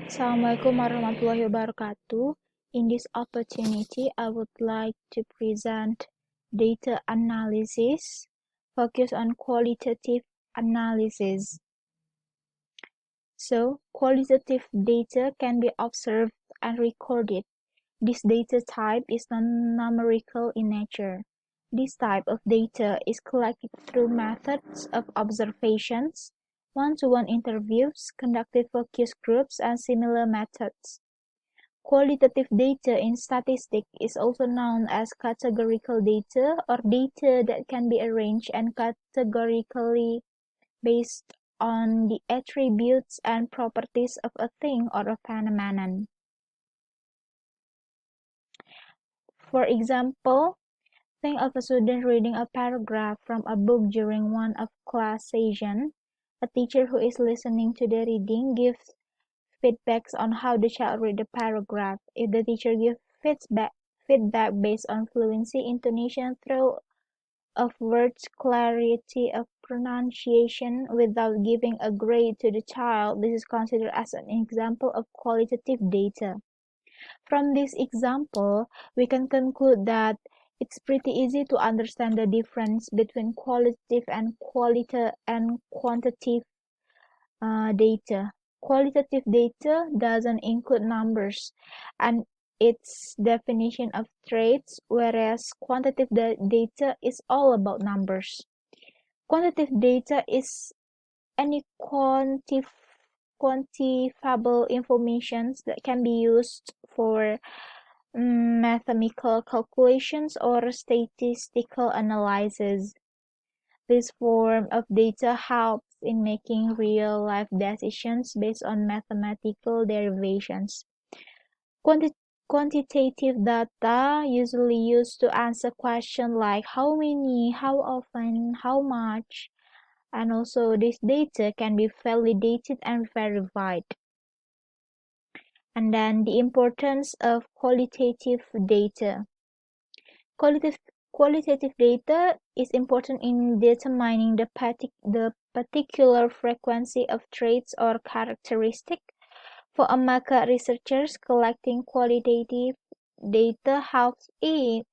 Assalamualaikum warahmatullahi wabarakatuh. In this opportunity, I would like to present data analysis, focus on qualitative analysis. So, qualitative data can be observed and recorded. This data type is non-numerical in nature. This type of data is collected through methods of observations, one-to-one interviews, conducted focus groups, and similar methods. Qualitative data in statistics is also known as categorical data or data that can be arranged and categorically based on the attributes and properties of a thing or a phenomenon. For example, think of a student reading a paragraph from a book during one of class session. A teacher who is listening to the reading gives feedbacks on how the child read the paragraph. If the teacher gives feedback based on fluency, intonation, throw of words, clarity of pronunciation without giving a grade to the child, this is considered as an example of qualitative data. From this example, we can conclude that it's pretty easy to understand the difference between qualitative and quantitative data. Qualitative data doesn't include numbers and its definition of traits, whereas quantitative data is all about numbers. Quantitative data is any quantifiable information that can be used for mathematical calculations or statistical analysis. This form of data helps in making real-life decisions based on mathematical derivations. Quantitative data usually used to answer questions like how many, how often, how much, and also this data can be validated and verified. And then the importance of qualitative data. Qualitative data is important in determining the particular frequency of traits or characteristics. For market researchers, collecting qualitative data helps in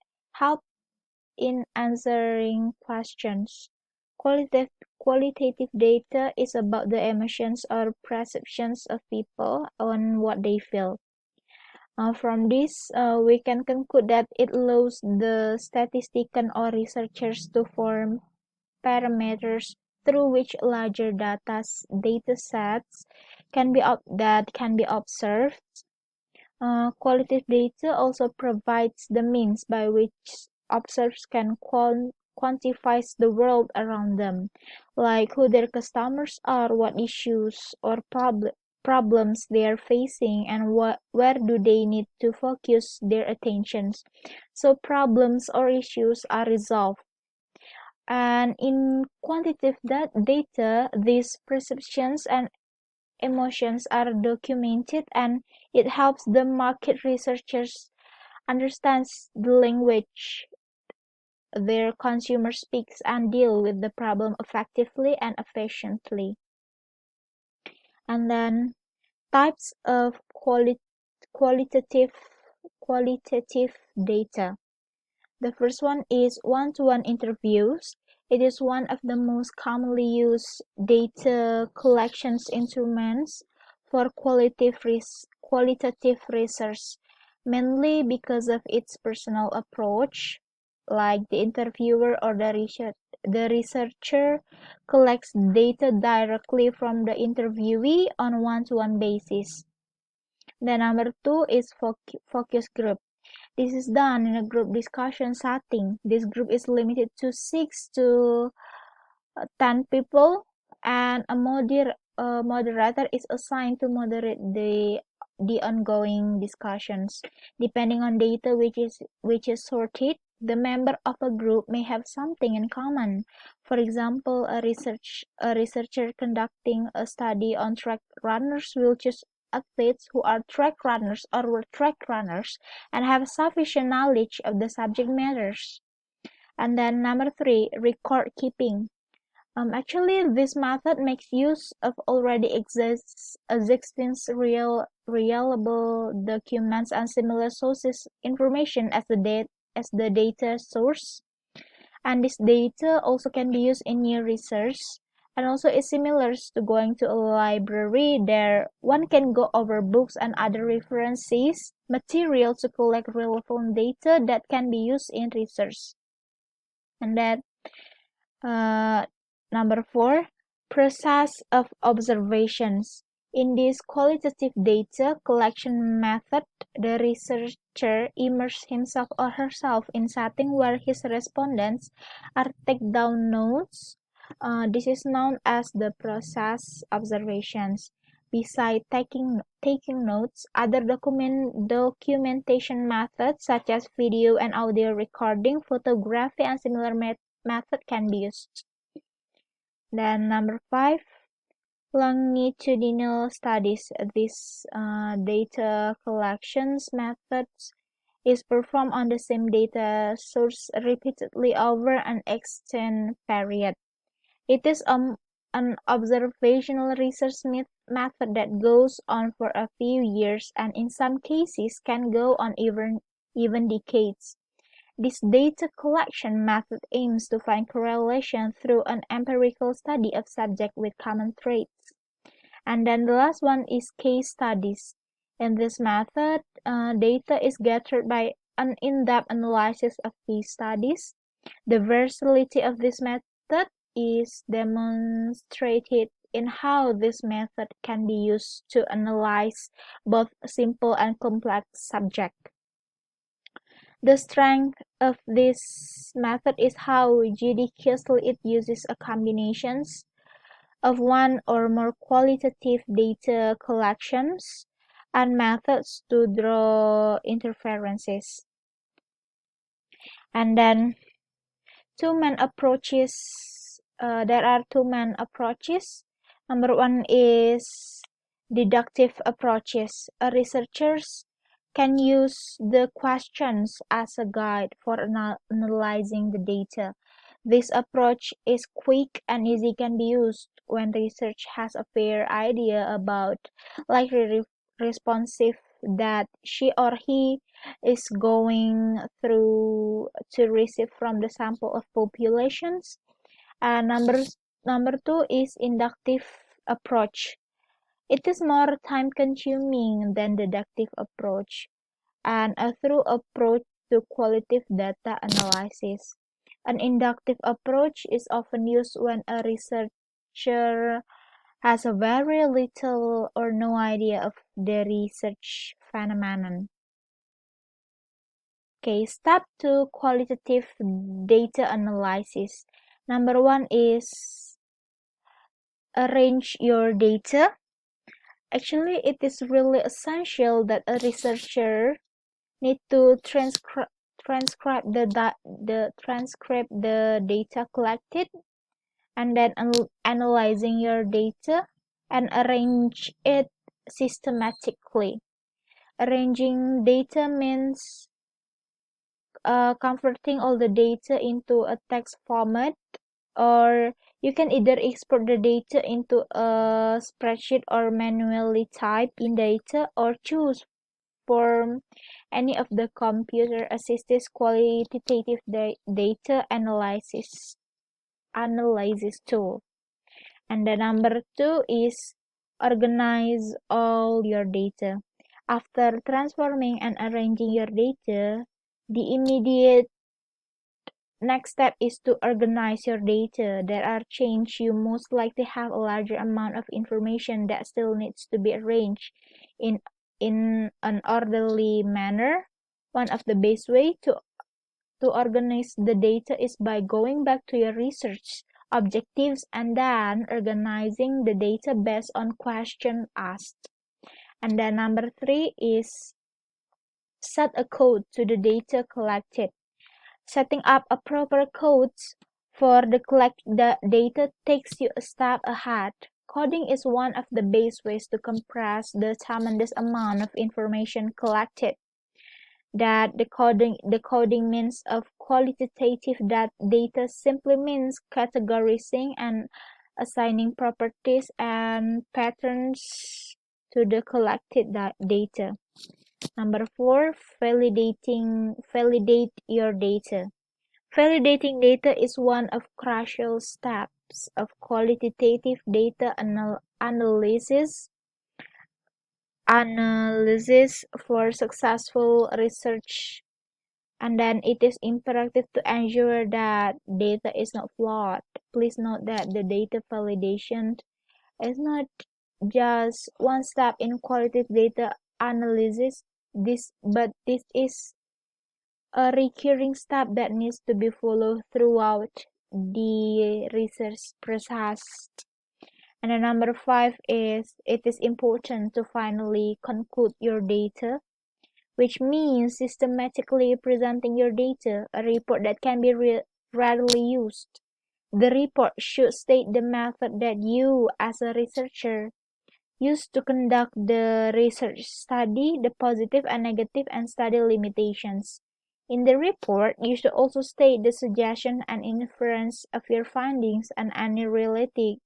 answering questions. Qualitative data is about the emotions or perceptions of people on what they feel. From this, we can conclude that it allows the statistician or researchers to form parameters through which larger data sets can be observed. Qualitative data also provides the means by which observers can quantify the world around them, like who their customers are, what issues or problems they are facing, and where do they need to focus their attentions so problems or issues are resolved. And in quantitative data, these perceptions and emotions are documented, and it helps the market researchers understand the language their consumer speaks and deal with the problem effectively and efficiently. And then types of qualitative data. The first one is one-to-one interviews. It is one of the most commonly used data collections instruments for qualitative research, mainly because of its personal approach. Like the interviewer or the researcher collects data directly from the interviewee on a one-to-one basis. The number two is focus group. This is done in a group discussion setting. This group is limited to 6 to 10 people, and a moderator is assigned to moderate the ongoing discussions. Depending on data which is sorted, the member of a group may have something in common. For example, a researcher conducting a study on track runners will choose athletes who are track runners or were track runners and have sufficient knowledge of the subject matters. And then number three, record keeping. Actually, this method makes use of already existing reliable documents and similar sources information as the data source. And this data also can be used in new research, and also is similar to going to a library. There, one can go over books and other references material to collect relevant data that can be used in research. And then uh, number 4, process of observations. In this qualitative data collection method, the researcher immerses himself or herself in setting where his respondents are take down notes. This is known as the process observations. Besides taking notes, other documentation methods such as video and audio recording, photography, and similar method can be used. Then number 5, longitudinal studies. This data collections methods is performed on the same data source repeatedly over an extended period. It is an observational research method that goes on for a few years and in some cases can go on even decades. This data collection method aims to find correlation through an empirical study of subjects with common traits. And then the last one is case studies. In this method, data is gathered by an in-depth analysis of case studies. The versatility of this method is demonstrated in how this method can be used to analyze both simple and complex subjects. The strength of this method is how judiciously it uses a combinations of one or more qualitative data collections and methods to draw inferences. And then there are two main approaches. Number 1 is deductive approaches. Researchers can use the questions as a guide for analyzing the data. This approach is quick and easy, can be used when research has a fair idea about likely responsive that she or he is going through to receive from the sample of populations. And number 2 is inductive approach. It is more time consuming than deductive approach and a thorough approach to qualitative data analysis. An inductive approach is often used when a researcher has a very little or no idea of the research phenomenon. Okay, step 2, qualitative data analysis. Number 1 is arrange your data. Actually, it is really essential that a researcher need to transcribe the data collected, and then analyzing your data and arrange it systematically. Arranging data means converting all the data into a text format, or you can either export the data into a spreadsheet or manually type in data, or choose from any of the computer-assisted qualitative data analysis tool. And the number 2 is organize all your data. After transforming and arranging your data, the immediate next step is to organize your data. There are changes you most likely have a larger amount of information that still needs to be arranged in an orderly manner. One of the best way to organize the data is by going back to your research objectives and then organizing the data based on questions asked. And then number 3 is set a code to the data collected. Setting up a proper codes for the data takes you a step ahead. Coding is one of the best ways to compress the tremendous amount of information collected. That the coding means of qualitative data simply means categorizing and assigning properties and patterns to the collected data. Number 4, validate your data. Validating data is one of crucial steps of qualitative data analysis for successful research, and then it is imperative to ensure that data is not flawed. Please note that the data validation is not just one step in qualitative data analysis, but this is a recurring step that needs to be followed throughout the research process. And then number 5 is it is important to finally conclude your data, which means systematically presenting your data, a report that can be readily used. The report should state the method that you, as a researcher, used to conduct the research study, the positive and negative and study limitations. In the report, you should also state the suggestion and inference of your findings and any related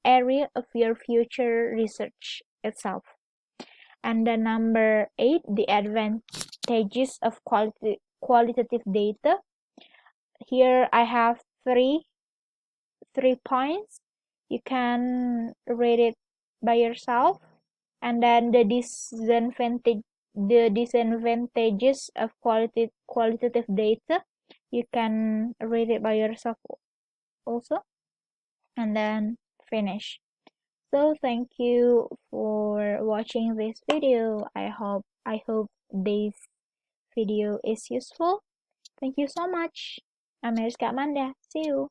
area of your future research itself. And then number 8, the advantages of qualitative data. Here I have three points. You can read it by yourself. And then the disadvantages of qualitative data, you can read it by yourself also, and then finish. So thank you for watching this video. I hope this video is useful. Thank you so much. I'm Meriesca. See you.